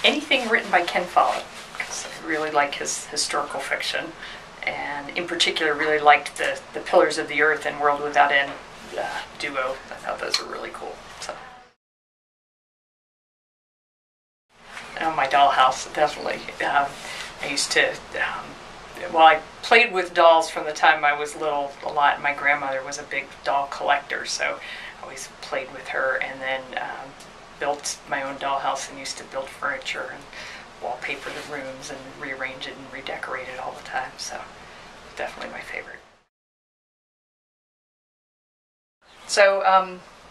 Anything written by Ken Follett, because I really like his historical fiction, and in particular really liked the Pillars of the Earth and World Without End duo. I thought those were really cool. So. My dollhouse, definitely. I used to, well, I played with dolls from the time I was little a lot. My grandmother was a big doll collector, so I always played with her, and then built my own dollhouse and used to build furniture and wallpaper the rooms and rearrange it and redecorate it all the time, so definitely my favorite. So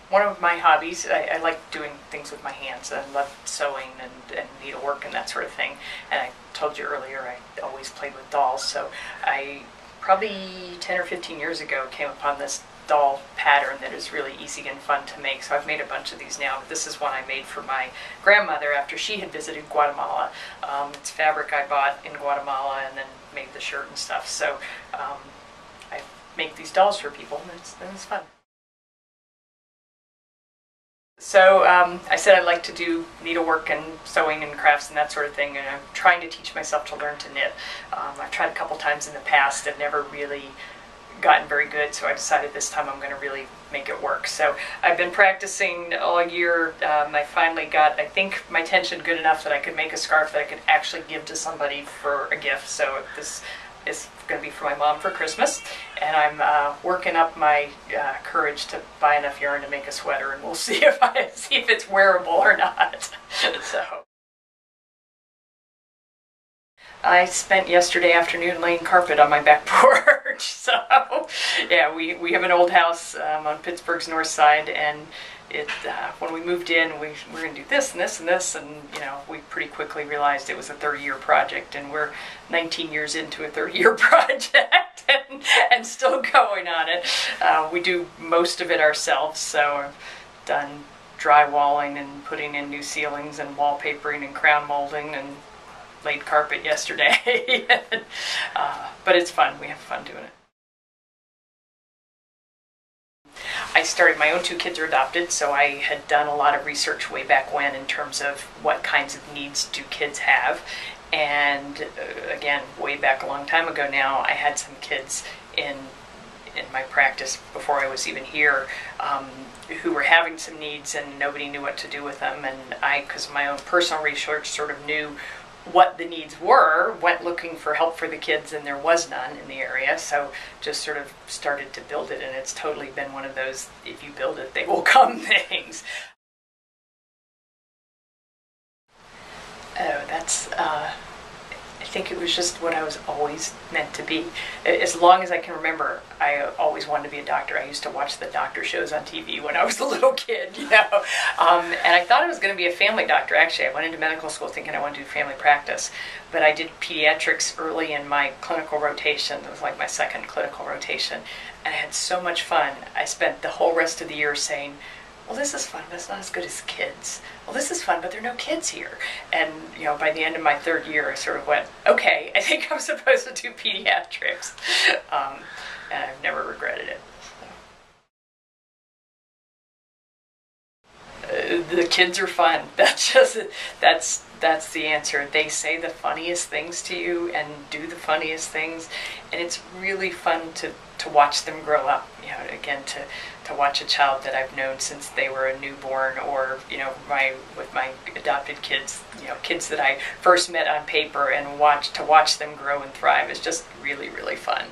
one of my hobbies, I like doing things with my hands. I love sewing and needlework and that sort of thing. And I told you earlier I always played with dolls, so I probably 10 or 15 years ago came upon this doll pattern that is really easy and fun to make. So I've made a bunch of these now, but this is one I made for my grandmother after she had visited Guatemala. It's fabric I bought in Guatemala and then made the shirt and stuff. So I make these dolls for people, and it's fun. So I said I like to do needlework and sewing and crafts and that sort of thing, and I'm trying to teach myself to learn to knit. I've tried a couple times in the past and never really gotten very good, so I decided this time I'm going to really make it work. So I've been practicing all year. I finally got, I think, my tension good enough that I could make a scarf that I could actually give to somebody for a gift. So this is going to be for my mom for Christmas, and I'm working up my courage to buy enough yarn to make a sweater, and we'll see if it's wearable or not. So I spent yesterday afternoon laying carpet on my back porch. So yeah, we have an old house on Pittsburgh's north side, and when we moved in, we were going to do this and this and this, and we pretty quickly realized it was a 30-year project, and we're 19 years into a 30-year project and still going on it. We do most of it ourselves, so I've done drywalling and putting in new ceilings and wallpapering and crown molding and laid carpet yesterday. But it's fun. We have fun doing it. I started, my own two kids are adopted, so I had done a lot of research way back when in terms of what kinds of needs do kids have. And again, way back a long time ago now, I had some kids in my practice before I was even here who were having some needs and nobody knew what to do with them. And I, because of my own personal research, sort of knew what the needs were, went looking for help for the kids, and there was none in the area, so just sort of started to build it, and it's totally been one of those, if you build it, they will come things. Oh, that's, I think it was just what I was always meant to be. As long as I can remember, I always wanted to be a doctor. I used to watch the doctor shows on TV when I was a little kid, and I thought I was going to be a family doctor. Actually, I went into medical school thinking I wanted to do family practice, but I did pediatrics early in my clinical rotation. It was like my second clinical rotation, and I had so much fun. I spent the whole rest of the year saying, well, this is fun, but it's not as good as kids. Well, this is fun, but there are no kids here. And, by the end of my third year, I sort of went, okay, I think I'm supposed to do pediatrics. And I've never regretted it. The kids are fun. That's the answer. They say the funniest things to you and do the funniest things, and it's really fun to watch them grow up. Again, to watch a child that I've known since they were a newborn, or with my adopted kids, kids that I first met on paper, and watch them grow and thrive is just really, really fun.